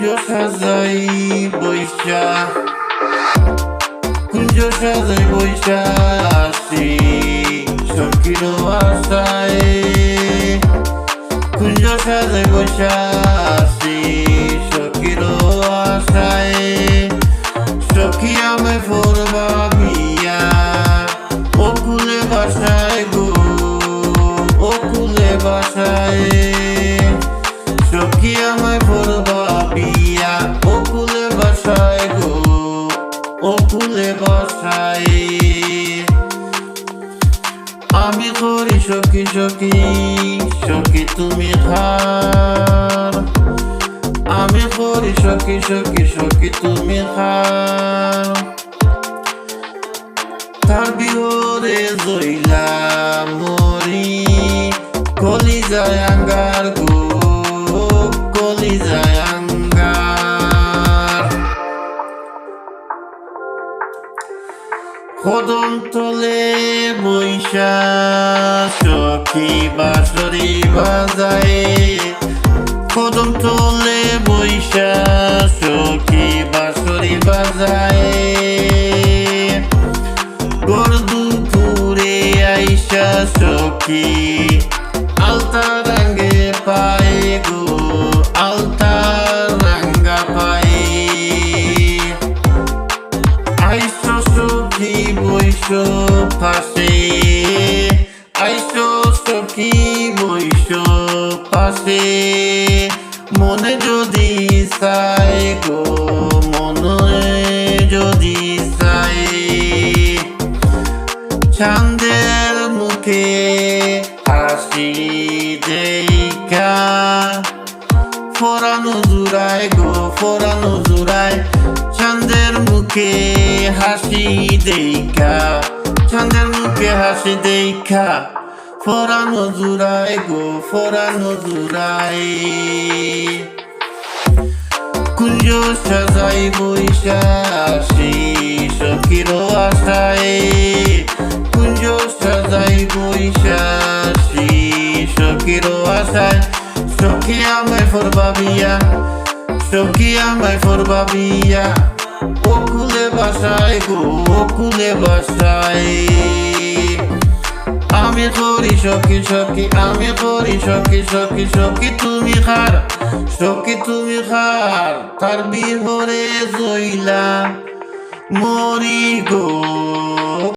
কুঞ্জ সাজাই বৈশা, কুঞ্জ সাজাই বৈশা আসি সখীর আশায়, কুঞ্জ সাজাই বৈশা আসি সখীর আশায়। সখী আমায় ফোরবা বিয়া ও কুলে বাসায় গো, ও কুলে বাসায়। সখী আমায় ফোরবা বিয়া ও কুলে বাসায় গো, ও কুলে বাসায়। আমি করি সখী সখী সখী তুমি খার, আমি করি সখী সখী সখী তুমি খার। তার বিহরে জইলা মরি কলিজায় আঙ্গার গো, কলিজায় আঙ্গার। কদম তলে বৈশা সখী বাঁশরি বাজায়, কদম তলে বৈশা সখী বাঁশরি বাজায়। ভোর দুপুরে আইসা সখী আলতা রাঙ্গে পায় গো, আলতা রাঙ্গা পায়। আইসো সখী বৈশ পাশে, আইসো সখী বৈশ পাশে। মনে যদি চাই গো, মনে যদি চাই। চাঁদের মুখে হাসি দেখা ফোরানো জুড়ায় গো, ফোরানো জুড়ায়। চাঁদের মুখে হাসি দেখা, চাঁদের মুখে হাসি দেখা ফোরানো জুড়ায় গো, ফোরানো জুড়ায়। কুঞ্জ সাজাই বৈশা আসি সখীর আশায়, কুঞ্জ সাজাই বৈশা আসি সখীর আশায়। সখী আমায় ফোরবা বিয়া, সখী আমায় ফোরবা বিয়া ও কুলে বাসায় গো, ও কুলে বাসায়। আমি করি সখী সখী, আমি করি সখী সখী সখী তুমি খার, সখী তুমি খার। তার বিহরে জইলা মরি গো।